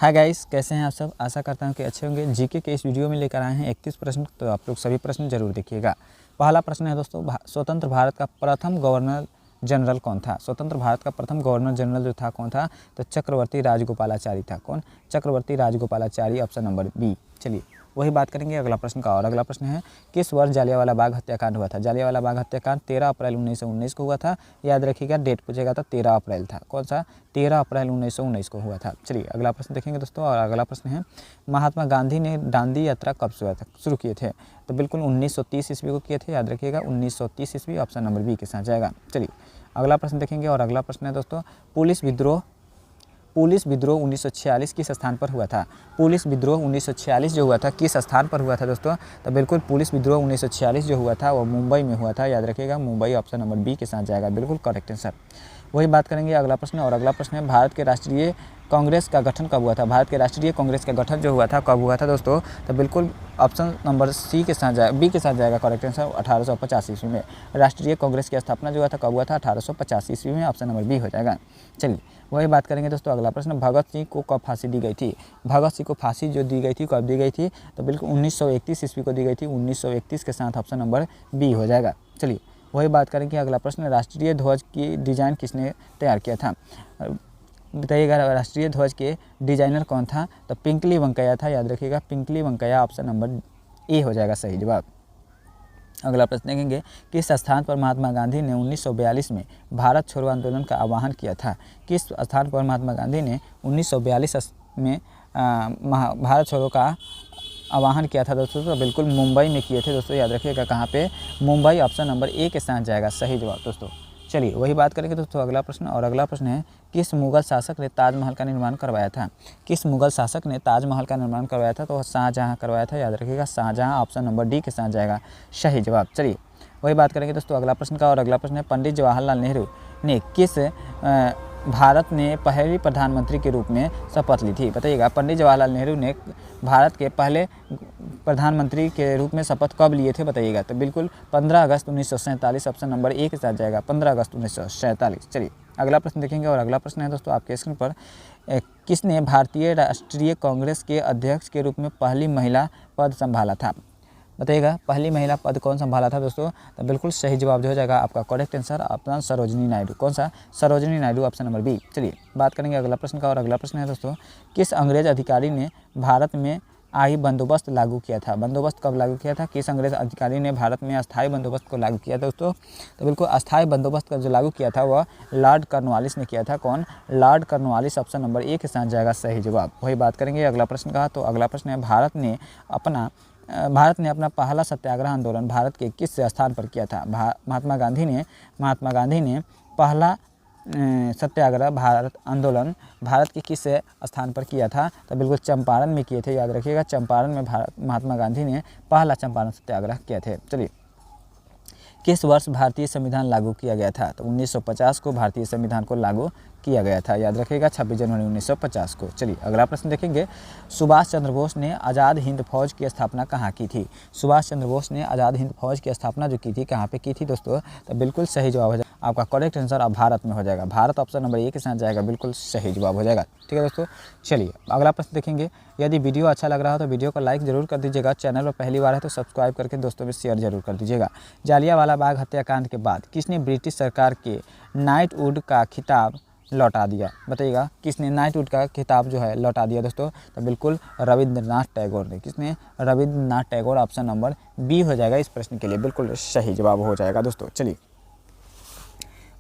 Hi guys, कैसे हैं आप सब। आशा करता हूं कि अच्छे होंगे। जीके के इस वीडियो में लेकर आए हैं 31 प्रश्न, तो आप लोग सभी प्रश्न जरूर देखिएगा। पहला प्रश्न है दोस्तों, स्वतंत्र भारत का प्रथम गवर्नर जनरल कौन था। स्वतंत्र भारत का प्रथम गवर्नर जनरल जो था कौन था, तो चक्रवर्ती राजगोपालाचारी था। कौन? चक्रवर्ती राजगोपालाचारी, ऑप्शन नंबर बी। चलिए वही बात करेंगे अगला प्रश्न का। और अगला प्रश्न है, किस वर्ष जालियांवाला बाग हत्याकांड हुआ था। जालियांवाला बाग हत्याकांड 13 अप्रैल 1919 को हुआ था। याद रखिएगा, डेट पूछेगा तो 13 अप्रैल था। कौन सा? 13 अप्रैल 1919 को हुआ था। चलिए अगला प्रश्न देखेंगे दोस्तों। और अगला प्रश्न है, महात्मा गांधी ने दांडी यात्रा कब शुरू किए थे। तो बिल्कुल 1930 ईस्वी को किए थे। याद रखिएगा 1930 ईस्वी, ऑप्शन नंबर बी के साथ जाएगा। चलिए अगला प्रश्न देखेंगे। और अगला प्रश्न है दोस्तों, पुलिस विद्रोह 1946 किस स्थान पर हुआ था। पुलिस विद्रोह 1946 जो हुआ था किस स्थान पर हुआ था दोस्तों, तो बिल्कुल पुलिस विद्रोह 1946 जो हुआ था वो मुंबई में हुआ था। याद रखिएगा मुंबई, ऑप्शन नंबर बी के साथ जाएगा। बिल्कुल करेक्ट आंसर। वही बात करेंगे अगला प्रश्न। और अगला प्रश्न है, भारत के राष्ट्रीय कांग्रेस का गठन कब हुआ था। भारत के राष्ट्रीय कांग्रेस का गठन जो हुआ था कब हुआ था दोस्तों, तो बिल्कुल ऑप्शन नंबर सी के साथ जाएगा, बी के साथ जाएगा करेक्ट आंसर। 1850 ईस्वी में राष्ट्रीय कांग्रेस की स्थापना जो हुआ था कब हुआ था, 1850 ईस्वी में, ऑप्शन नंबर बी हो जाएगा। चलिए वही बात करेंगे दोस्तों। अगला प्रश्न, भगत सिंह को कब फांसी दी गई थी। भगत सिंह को फांसी जो दी गई थी कब दी गई थी, तो बिल्कुल 1931 ईस्वी को दी गई थी। 1931 के साथ ऑप्शन नंबर बी हो जाएगा। चलिए वही बात करेंगे अगला प्रश्न, राष्ट्रीय ध्वज की डिज़ाइन किसने तैयार किया था। बताइएगा राष्ट्रीय ध्वज के डिजाइनर कौन था, तो पिंकली वेंकैया था। याद रखिएगा पिंकली वेंकैया, ऑप्शन नंबर ए हो जाएगा सही जवाब। अगला प्रश्न देखेंगे, किस स्थान पर महात्मा गांधी ने 1942 में भारत छोड़ो आंदोलन का आह्वान किया था। किस स्थान पर महात्मा गांधी ने 1942 में भारत छोड़ो का आह्वान किया था दोस्तों, तो बिल्कुल मुंबई में किए थे दोस्तों। याद रखिएगा कहाँ पे, मुंबई, ऑप्शन नंबर ए के साथ जाएगा सही जवाब दोस्तों। चलिए वही बात करेंगे दोस्तों अगला प्रश्न। और अगला प्रश्न है, किस मुगल शासक ने ताजमहल का निर्माण करवाया था। किस मुगल शासक ने ताजमहल का निर्माण करवाया था, तो शाहजहाँ करवाया था। याद रखिएगा शाहजहाँ, ऑप्शन नंबर डी के साथ जाएगा सही जवाब। चलिए वही बात करेंगे दोस्तों अगला प्रश्न का। और अगला प्रश्न है, पंडित जवाहरलाल नेहरू ने किस भारत ने पहली प्रधानमंत्री के रूप में शपथ ली थी। बताइएगा पंडित जवाहरलाल नेहरू ने भारत के पहले प्रधानमंत्री के रूप में शपथ कब लिए थे, बताइएगा। तो बिल्कुल 15 अगस्त 1947, ऑप्शन नंबर ए के साथ जाएगा 15 अगस्त 1947। चलिए अगला प्रश्न देखेंगे। और अगला प्रश्न है दोस्तों आपके स्क्रीन पर, किसने भारतीय राष्ट्रीय कांग्रेस के अध्यक्ष के रूप में पहली महिला पद संभाला था। बताइएगा पहली महिला पद कौन संभाला था दोस्तों, तो बिल्कुल सही जवाब जो हो जाएगा आपका correct answer, option Sarojini Naidu. कौन सा? Sarojini Naidu, option number B. चलिए बात करेंगे अगला प्रश्न का। और अगला प्रश्न है दोस्तों, किस अंग्रेज अधिकारी ने भारत में आई बंदोबस्त लागू किया था। बंदोबस्त कब लागू किया था, किस अंग्रेज अधिकारी ने भारत में अस्थायी बंदोबस्त को लागू किया था दोस्तों, तो बिल्कुल अस्थायी बंदोबस्त का जो लागू किया था वह लॉर्ड कॉर्नवालिस ने किया था। कौन? Lord Cornwallis, option number A के साथ जाएगा सही जवाब। वही बात करेंगे अगला प्रश्न का। तो अगला प्रश्न है, भारत ने अपना पहला सत्याग्रह आंदोलन भारत के किस स्थान पर किया था। महात्मा गांधी ने पहला सत्याग्रह भारत आंदोलन भारत के किस स्थान पर किया था, तो बिल्कुल चंपारण में किए थे। याद रखिएगा चंपारण में महात्मा गांधी ने पहला चंपारण सत्याग्रह किए थे। चलिए किस वर्ष भारतीय संविधान लागू किया गया था, तो 1950 को भारतीय संविधान को लागू किया गया था। याद रखिएगा 26 जनवरी 1950 को। चलिए अगला प्रश्न देखेंगे, सुभाष चंद्र बोस ने आज़ाद हिंद फौज की स्थापना कहाँ की थी। सुभाष चंद्र बोस ने आज़ाद हिंद फौज की स्थापना जो की थी कहाँ पे की थी दोस्तों, तो बिल्कुल सही जवाब हो जाएगा आपका करेक्ट आंसर। अब भारत में हो जाएगा, भारत ऑप्शन नंबर ए के साथ जाएगा, बिल्कुल सही जवाब हो जाएगा। ठीक है दोस्तों। चलिए अगला प्रश्न देखेंगे, यदि वीडियो अच्छा लग रहा हो तो वीडियो को लाइक जरूर कर दीजिएगा। चैनल पर पहली बार है तो सब्सक्राइब करके दोस्तों में शेयर जरूर कर दीजिएगा। जालियांवाला बाग हत्याकांड के बाद किसने ब्रिटिश सरकार के नाइटहुड का खिताब लौटा दिया। बताइएगा किसने नाइटहुड का खिताब जो है लौटा दिया दोस्तों, तो बिल्कुल रविंद्रनाथ टैगोर ने। किसने? Rabindranath Tagore, option number B हो जाएगा इस प्रश्न के लिए, बिल्कुल सही जवाब हो जाएगा दोस्तों। चलिए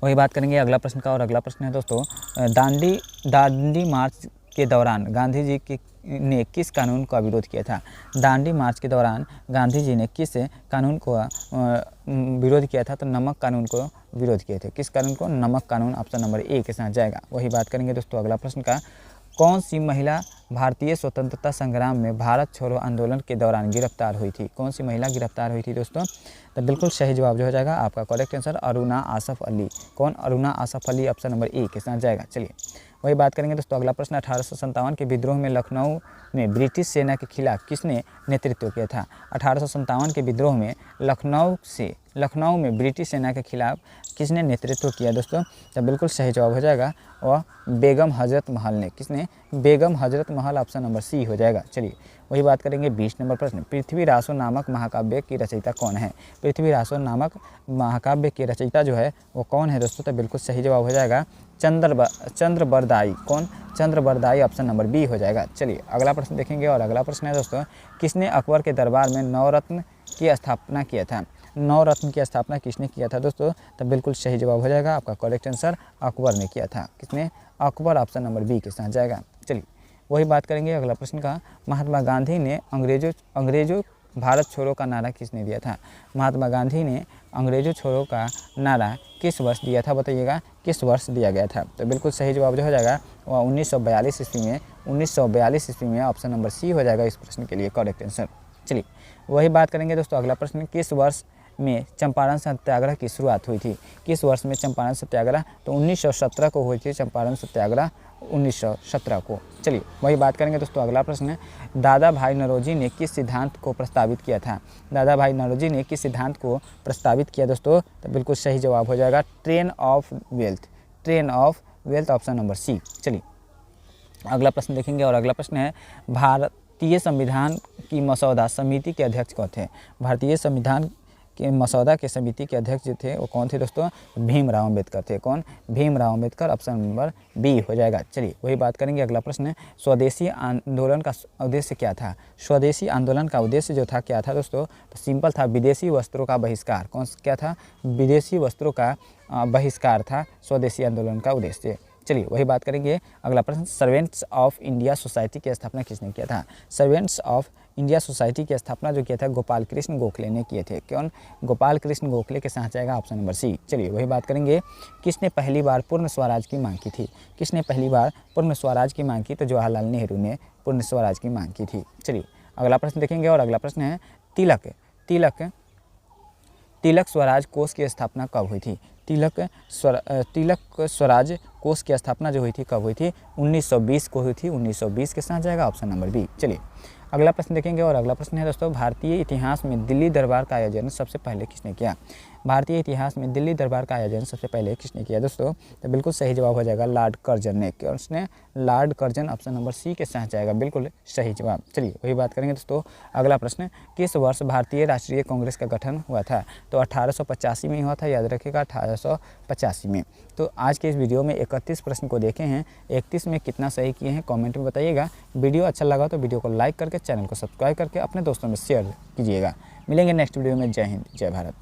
वही बात करेंगे अगला प्रश्न का। और अगला प्रश्न है दोस्तों, दांडी मार्च के दौरान गांधी जी ने किस कानून का विरोध किया था। दांडी मार्च के दौरान गांधी जी ने किस कानून को विरोध किया था, तो नमक कानून को विरोध किए थे। किस कानून को? नमक कानून, ऑप्शन नंबर ए के साथ जाएगा। वही बात करेंगे दोस्तों अगला प्रश्न का, कौन सी महिला भारतीय स्वतंत्रता संग्राम में भारत छोड़ो आंदोलन के दौरान गिरफ्तार हुई थी। कौन सी महिला गिरफ्तार हुई थी दोस्तों, तो बिल्कुल सही जवाब जो हो जाएगा आपका करेक्ट आंसर, अरुणा आसफ अली। कौन? Aruna Asaf Ali, option number A के साथ जाएगा। चलिए वही बात करेंगे दोस्तों अगला प्रश्न, 1857 के विद्रोह में लखनऊ में ब्रिटिश सेना के खिलाफ किसने नेतृत्व किया था। 1857 के विद्रोह में लखनऊ में ब्रिटिश सेना के खिलाफ किसने नेतृत्व किया दोस्तों? तो बिल्कुल सही जवाब हो जाएगा वह बेगम हजरत महल ने। किसने? बेगम हजरत महल, ऑप्शन नंबर सी हो जाएगा। चलिए वही बात करेंगे 20 नंबर प्रश्न। पृथ्वीरासो नामक महाकाव्य की रचयिता कौन है? पृथ्वीरासो नामक महाकाव्य की रचयिता जो है वो कौन है दोस्तों? तो बिल्कुल सही जवाब हो जाएगा चंद्रबरदाई। कौन? चंद्रबरदाई, ऑप्शन नंबर बी हो जाएगा। चलिए अगला प्रश्न देखेंगे और अगला प्रश्न है दोस्तों, किसने अकबर के दरबार में नवरत्न की स्थापना किया था? नवरत्न की स्थापना किसने किया था दोस्तों? तो बिल्कुल सही जवाब हो जाएगा आपका करेक्ट आंसर अकबर ने किया था। किसने? अकबर, ऑप्शन नंबर बी के साथ जाएगा। चलिए वही बात करेंगे अगला प्रश्न का। महात्मा गांधी ने अंग्रेजों भारत छोड़ो का नारा किसने दिया था? महात्मा गांधी ने अंग्रेजों छोड़ो का नारा किस वर्ष दिया था? बताइएगा किस वर्ष दिया गया था? तो बिल्कुल सही जवाब जो हो जाएगा वह 1942 ईस्वी में। 1942 ईस्वी में, ऑप्शन नंबर सी हो जाएगा इस प्रश्न के लिए करेक्ट आंसर। चलिए वही बात करेंगे दोस्तों अगला प्रश्न, किस वर्ष में चंपारण सत्याग्रह की शुरुआत हुई थी? किस वर्ष में चंपारण सत्याग्रह? तो 1917 को हुई थी चंपारण सत्याग्रह, 1917 को। चलिए वही बात करेंगे दोस्तों अगला प्रश्न है, दादा भाई नौरोजी ने किस सिद्धांत को प्रस्तावित किया था? दादा भाई नौरोजी ने किस सिद्धांत को प्रस्तावित किया दोस्तों? तो बिल्कुल सही जवाब हो जाएगा drain of wealth, option number C. चलिए अगला प्रश्न देखेंगे और अगला प्रश्न है, भारतीय संविधान की मसौदा समिति के अध्यक्ष कौन थे? भारतीय संविधान के मसौदा के समिति के अध्यक्ष जो थे वो कौन थे दोस्तों? भीमराव अम्बेडकर थे। कौन? Bhimrao Ambedkar, option number B हो जाएगा। चलिए वही बात करेंगे अगला प्रश्न है, स्वदेशी आंदोलन का उद्देश्य क्या था? स्वदेशी आंदोलन का उद्देश्य जो था क्या था दोस्तों? तो सिंपल था, विदेशी वस्त्रों का बहिष्कार। कौन क्या था? विदेशी वस्त्रों का बहिष्कार था स्वदेशी आंदोलन का उद्देश्य। चलिए वही बात करेंगे अगला प्रश्न, सर्वेंट्स ऑफ इंडिया सोसाइटी की स्थापना किसने किया था? सर्वेंट्स ऑफ इंडिया सोसाइटी की स्थापना जो किया था गोपाल कृष्ण गोखले ने किए थे। कौन? गोपाल कृष्ण गोखले के साथ जाएगा ऑप्शन नंबर सी। चलिए वही बात करेंगे, किसने पहली बार पूर्ण स्वराज की मांग की थी? किसने पहली बार पूर्ण स्वराज की मांग की? तो जवाहरलाल नेहरू ने पूर्ण स्वराज की मांग की थी। चलिए अगला प्रश्न देखेंगे और अगला प्रश्न है, तिलक स्वराज कोष की स्थापना कब हुई थी? तिलक स्वराज कोष की स्थापना जो हुई थी कब हुई थी? 1920 को हुई थी। 1920 के साथ जाएगा ऑप्शन नंबर बी। चलिए अगला प्रश्न देखेंगे और अगला प्रश्न है दोस्तों, भारतीय इतिहास में दिल्ली दरबार का आयोजन सबसे पहले किसने किया? भारतीय इतिहास में दिल्ली दरबार का आयोजन सबसे पहले किसने किया दोस्तों? तो बिल्कुल सही जवाब हो जाएगा लॉर्ड कर्जन ने। उसने lord Curzon, option number C के साथ जाएगा बिल्कुल सही जवाब। चलिए वही बात करेंगे दोस्तों अगला प्रश्न, किस वर्ष भारतीय राष्ट्रीय कांग्रेस का गठन हुआ था? तो 1885 में हुआ था, याद रखिएगा 1885 में। तो आज के इस वीडियो में 31 प्रश्न को देखे हैं, 31 में कितना सही किए हैं कमेंट में बताइएगा। वीडियो अच्छा लगा तो वीडियो को लाइक करके चैनल को सब्सक्राइब करके अपने दोस्तों में शेयर कीजिएगा। मिलेंगे नेक्स्ट वीडियो में। जय हिंद, जय भारत।